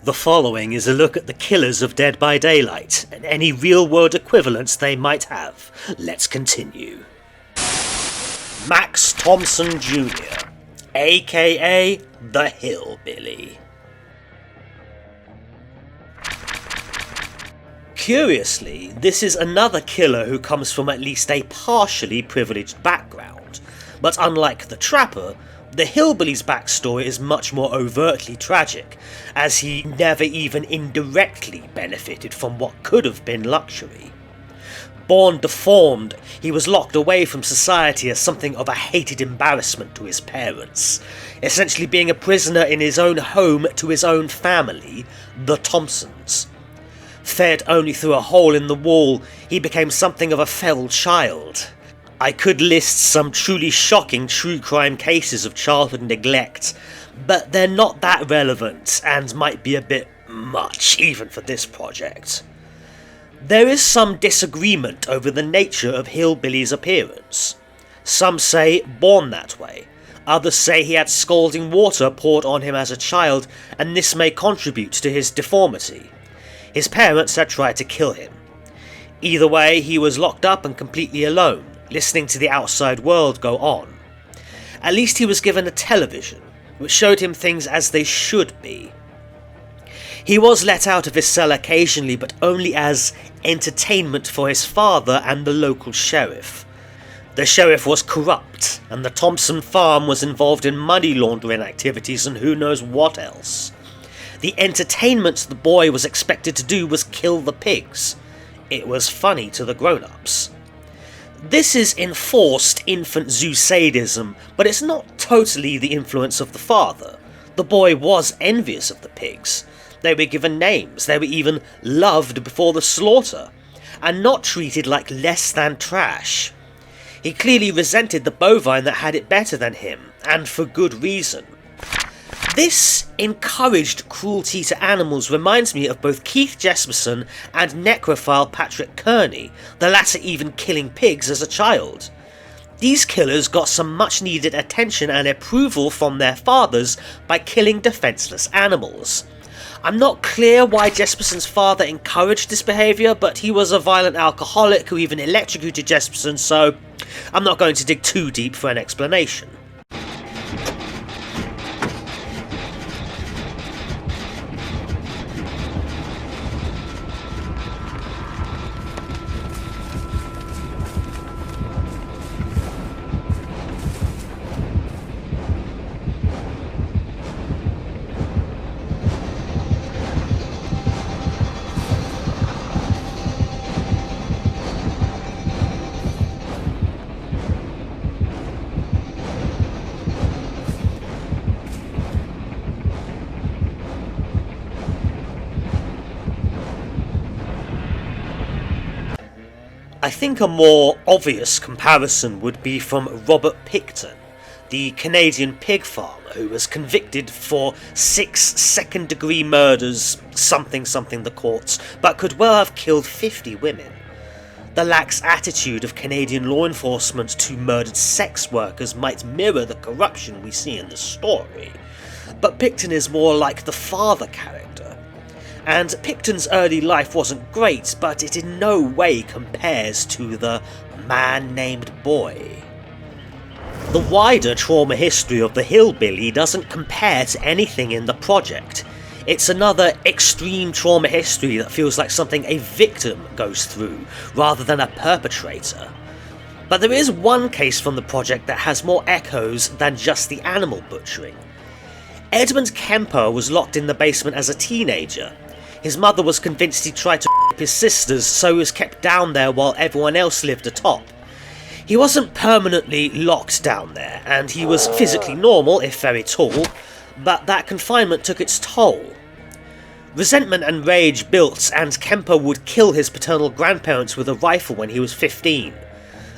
The following is a look at the killers of Dead by Daylight, and any real-world equivalents they might have. Let's continue. Max Thompson Jr., aka the Hillbilly. Curiously, this is another killer who comes from at least a partially privileged background, but unlike the Trapper, the Hillbilly's backstory is much more overtly tragic, as he never even indirectly benefited from what could have been luxury. Born deformed, he was locked away from society as something of a hated embarrassment to his parents, essentially being a prisoner in his own home to his own family, the Thompsons. Fed only through a hole in the wall, he became something of a feral child. I could list some truly shocking true crime cases of childhood neglect, but they're not that relevant and might be a bit much even for this project. There is some disagreement over the nature of Hillbilly's appearance. Some say born that way, others say he had scalding water poured on him as a child and this may contribute to his deformity. His parents had tried to kill him. Either way, he was locked up and completely alone, listening to the outside world go on. At least he was given a television, which showed him things as they should be. He was let out of his cell occasionally, but only as entertainment for his father and the local sheriff. The sheriff was corrupt, and the Thompson farm was involved in money laundering activities and who knows what else. The entertainment the boy was expected to do was kill the pigs. It was funny to the grown-ups. This is enforced infant zoo sadism, but it's not totally the influence of the father. The boy was envious of the pigs. They were given names, they were even loved before the slaughter, and not treated like less than trash. He clearly resented the bovine that had it better than him, and for good reason. This encouraged cruelty to animals reminds me of both Keith Jesperson and necrophile Patrick Kearney, the latter even killing pigs as a child. These killers got some much needed attention and approval from their fathers by killing defenseless animals. I'm not clear why Jesperson's father encouraged this behaviour, but he was a violent alcoholic who even electrocuted Jesperson, so I'm not going to dig too deep for an explanation. I think a more obvious comparison would be from Robert Picton, the Canadian pig farmer who was convicted for 6 second-degree murders, something the courts, but could well have killed 50 women. The lax attitude of Canadian law enforcement to murdered sex workers might mirror the corruption we see in the story, but Picton is more like the father character. And Picton's early life wasn't great, but it in no way compares to the man named boy. The wider trauma history of the Hillbilly doesn't compare to anything in the project. It's another extreme trauma history that feels like something a victim goes through, rather than a perpetrator. But there is one case from the project that has more echoes than just the animal butchering. Edmund Kemper was locked in the basement as a teenager. His mother was convinced he tried to rape his sisters, so he was kept down there while everyone else lived atop. He wasn't permanently locked down there, and he was physically normal, if very tall, but that confinement took its toll. Resentment and rage built, and Kemper would kill his paternal grandparents with a rifle when he was 15.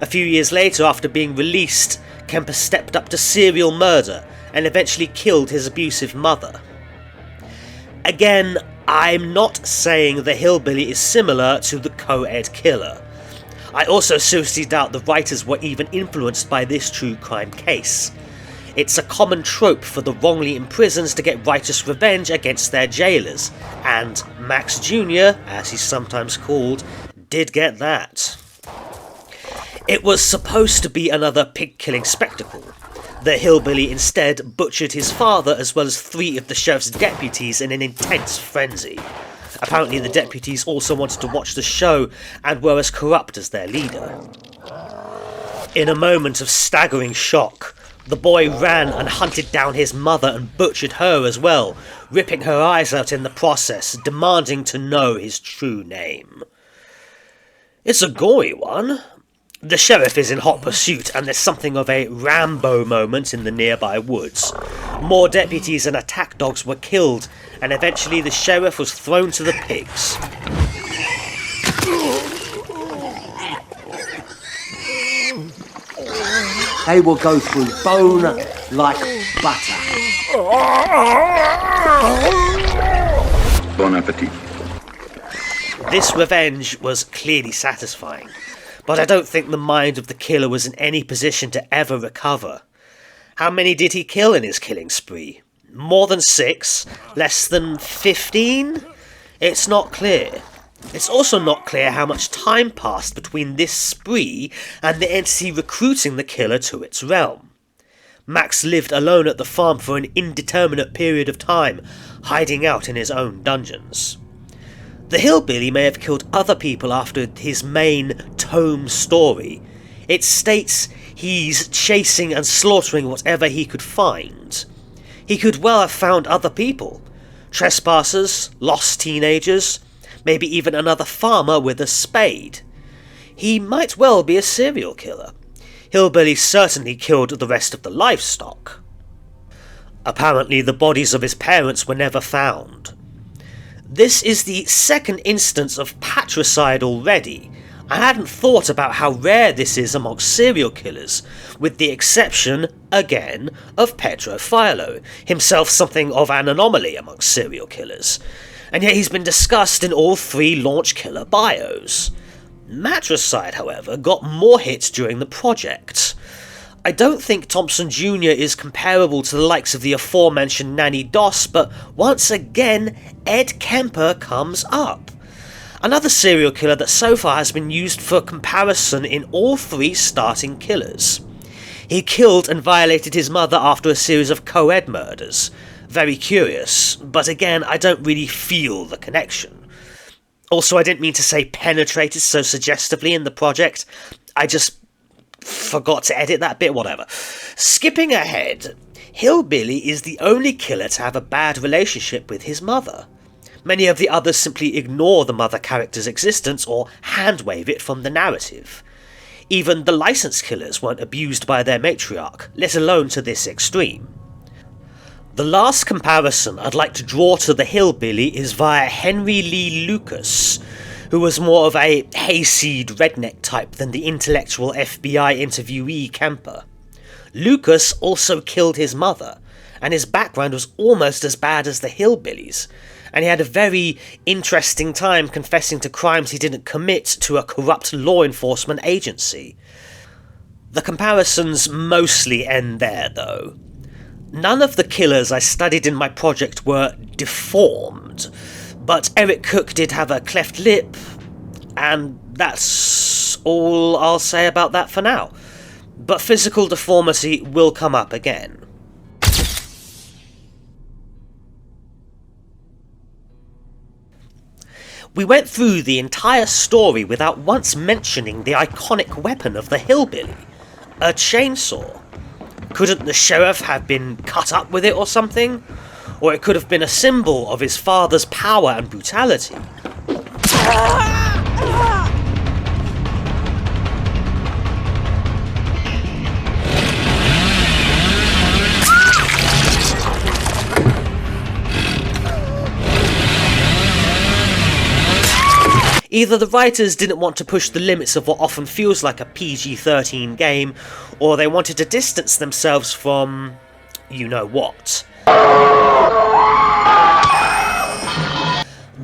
A few years later, after being released, Kemper stepped up to serial murder, and eventually killed his abusive mother. Again, I'm not saying the Hillbilly is similar to the co-ed killer. I also seriously doubt the writers were even influenced by this true crime case. It's a common trope for the wrongly imprisoned to get righteous revenge against their jailers, and Max Jr., as he's sometimes called, did get that. It was supposed to be another pig-killing spectacle. The hillbilly instead butchered his father as well as 3 of the sheriff's deputies in an intense frenzy. Apparently the deputies also wanted to watch the show and were as corrupt as their leader. In a moment of staggering shock, the boy ran and hunted down his mother and butchered her as well, ripping her eyes out in the process, demanding to know his true name. It's a gory one. The sheriff is in hot pursuit, and there's something of a Rambo moment in the nearby woods. More deputies and attack dogs were killed, and eventually the sheriff was thrown to the pigs. They will go through bone like butter. Bon appetit. This revenge was clearly satisfying, but I don't think the mind of the killer was in any position to ever recover. How many did he kill in his killing spree? More than 6? Less than 15? It's not clear. It's also not clear how much time passed between this spree and the entity recruiting the killer to its realm. Max lived alone at the farm for an indeterminate period of time, hiding out in his own dungeons. The hillbilly may have killed other people after his main tome story. It states he's chasing and slaughtering whatever he could find. He could well have found other people. Trespassers, lost teenagers, maybe even another farmer with a spade. He might well be a serial killer. Hillbilly certainly killed the rest of the livestock. Apparently the bodies of his parents were never found. This is the second instance of patricide already. I hadn't thought about how rare this is amongst serial killers, with the exception, again, of Pedro Filo, himself something of an anomaly amongst serial killers, and yet he's been discussed in all 3 launch killer bios. Matricide, however, got more hits during the project. I don't think Thompson Jr. is comparable to the likes of the aforementioned Nanny Doss, but once again, Ed Kemper comes up. Another serial killer that so far has been used for comparison in all 3 starting killers. He killed and violated his mother after a series of co-ed murders. Very curious, but again, I don't really feel the connection. Also, I didn't mean to say penetrated so suggestively in the project. I just forgot to edit that bit, whatever. Skipping ahead, Hillbilly is the only killer to have a bad relationship with his mother. Many of the others simply ignore the mother character's existence or hand-wave it from the narrative. Even the licensed killers weren't abused by their matriarch, let alone to this extreme. The last comparison I'd like to draw to the Hillbilly is via Henry Lee Lucas, who was more of a hayseed redneck type than the intellectual FBI interviewee Kemper. Lucas also killed his mother, and his background was almost as bad as the Hillbillies, and he had a very interesting time confessing to crimes he didn't commit to a corrupt law enforcement agency. The comparisons mostly end there, though. None of the killers I studied in my project were deformed, but Eric Cook did have a cleft lip, and that's all I'll say about that for now. But physical deformity will come up again. We went through the entire story without once mentioning the iconic weapon of the hillbilly, a chainsaw. Couldn't the sheriff have been cut up with it or something? Or it could have been a symbol of his father's power and brutality. Either the writers didn't want to push the limits of what often feels like a PG-13 game, or they wanted to distance themselves from you know what.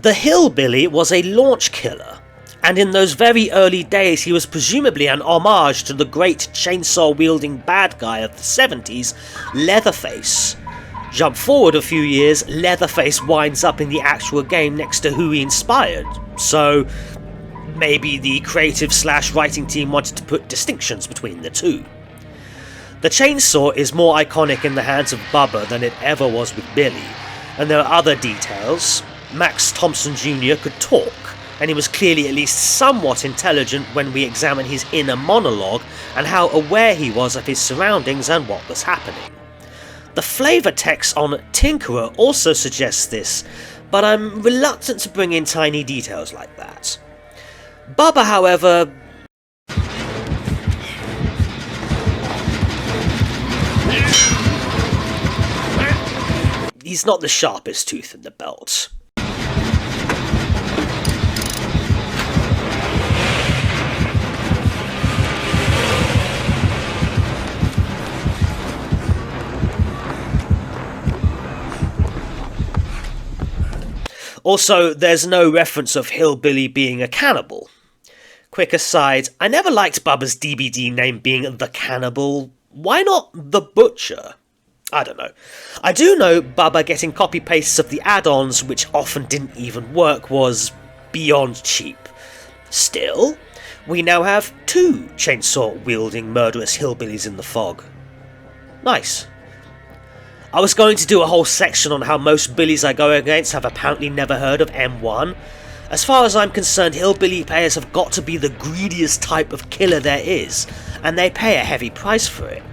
The Hillbilly was a launch killer, And in those very early days he was presumably an homage to the great chainsaw-wielding bad guy of the 70s, Leatherface. Jump forward a few years, Leatherface winds up in the actual game next to who he inspired, so maybe the creative/writing team wanted to put distinctions between the two. The chainsaw is more iconic in the hands of Bubba than it ever was with Billy, and there are other details. Max Thompson Jr. could talk, and he was clearly at least somewhat intelligent when we examine his inner monologue and how aware he was of his surroundings and what was happening. The flavour text on Tinkerer also suggests this, but I'm reluctant to bring in tiny details like that. Bubba, however, he's not the sharpest tooth in the belt. Also, there's no reference of Hillbilly being a cannibal. Quick aside, I never liked Bubba's DBD name being The Cannibal. Why not The Butcher? I don't know. I do know Bubba getting copy-pastes of the add-ons, which often didn't even work, was beyond cheap. Still, we now have 2 chainsaw-wielding murderous hillbillies in the fog. Nice. I was going to do a whole section on how most billies I go against have apparently never heard of M1. As far as I'm concerned, hillbilly players have got to be the greediest type of killer there is, and they pay a heavy price for it.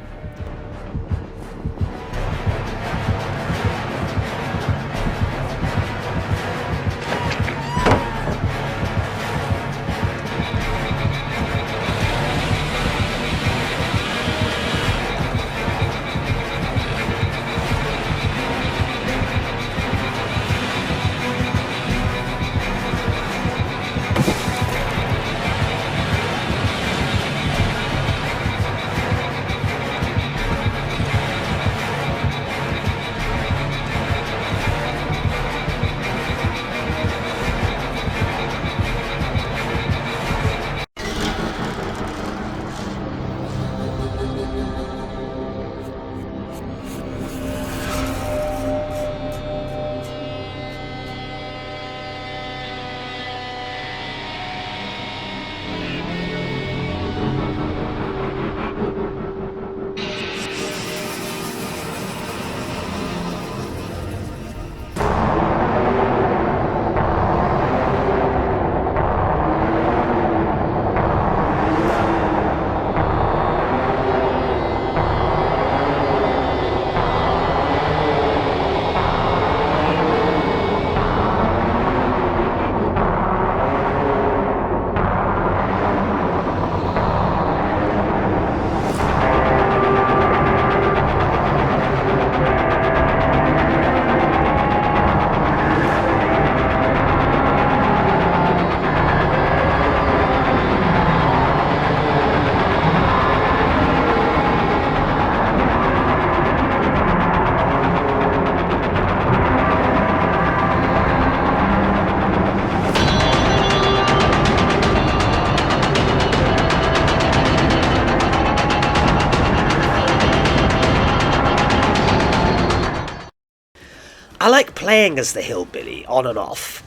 I like playing as the hillbilly, on and off.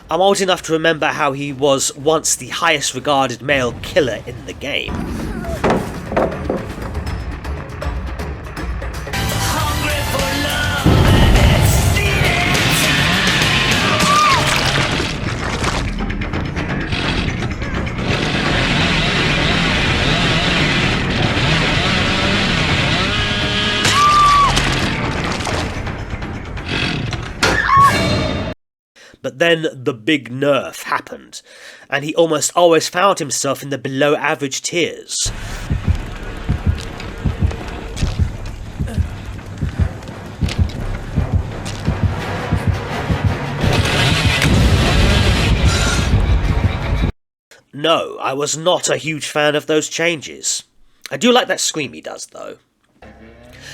I'm old enough to remember how he was once the highest regarded male killer in the game. But then the big nerf happened, and he almost always found himself in the below average tiers. No, I was not a huge fan of those changes. I do like that scream he does, though.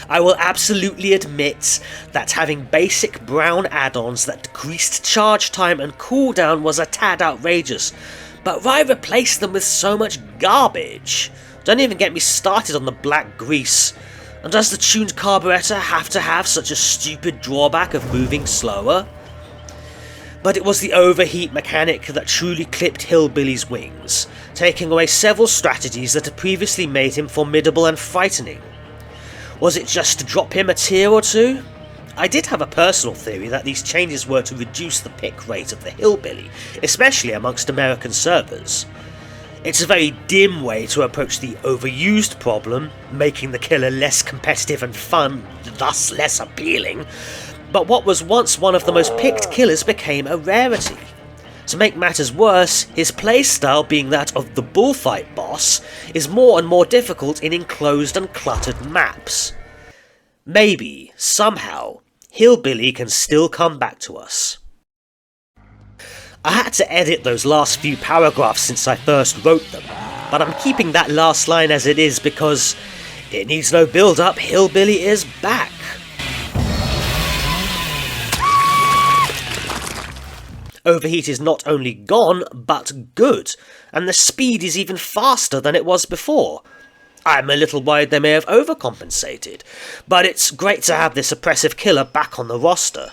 I will absolutely admit that having basic brown add-ons that decreased charge time and cooldown was a tad outrageous, But why replace them with so much garbage? Don't even get me started on the black grease. And does the tuned carburettor have to have such a stupid drawback of moving slower? But it was the overheat mechanic that truly clipped Hillbilly's wings, taking away several strategies that had previously made him formidable and frightening. Was it just to drop him a tier or two? I did have a personal theory that these changes were to reduce the pick rate of the Hillbilly, especially amongst American servers. It's a very dim way to approach the overused problem, making the killer less competitive and fun, thus less appealing, but what was once one of the most picked killers became a rarity. To make matters worse, his playstyle, being that of the bullfight boss, is more and more difficult in enclosed and cluttered maps. Maybe, somehow, Hillbilly can still come back to us. I had to edit those last few paragraphs since I first wrote them, but I'm keeping that last line as it is because it needs no build-up. Hillbilly is back. Overheat is not only gone, but good, and the speed is even faster than it was before. I'm a little worried they may have overcompensated, but it's great to have this oppressive killer back on the roster.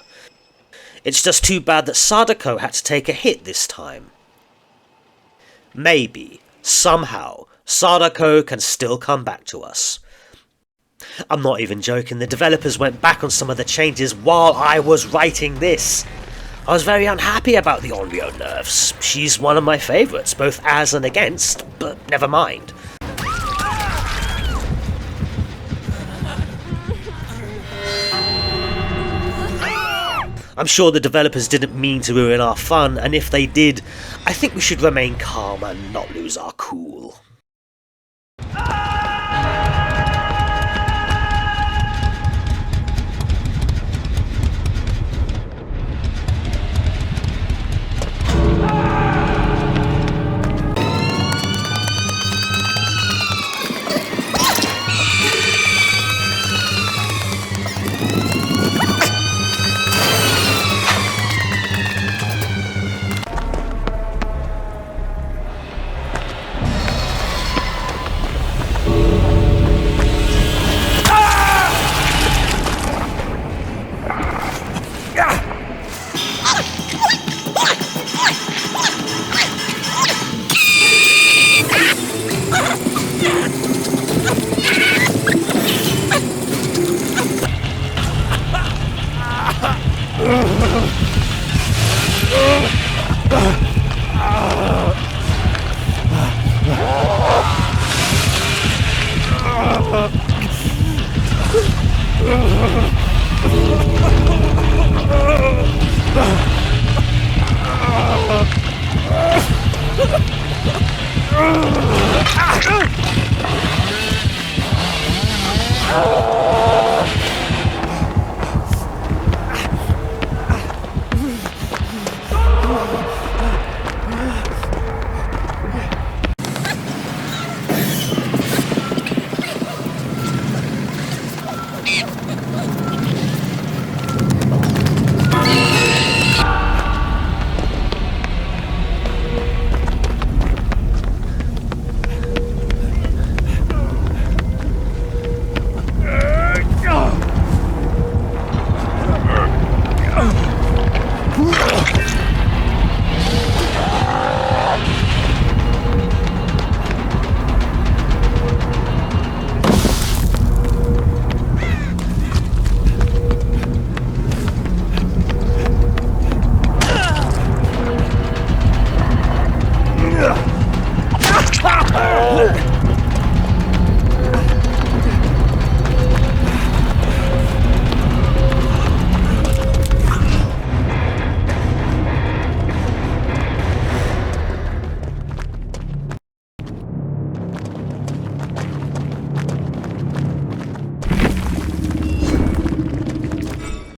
It's just too bad that Sadako had to take a hit this time. Maybe, somehow, Sadako can still come back to us. I'm not even joking, the developers went back on some of the changes while I was writing this. I was very unhappy about the Onryo nerfs. She's one of my favourites, both as and against, but never mind. I'm sure the developers didn't mean to ruin our fun, and if they did, I think we should remain calm and not lose our cool.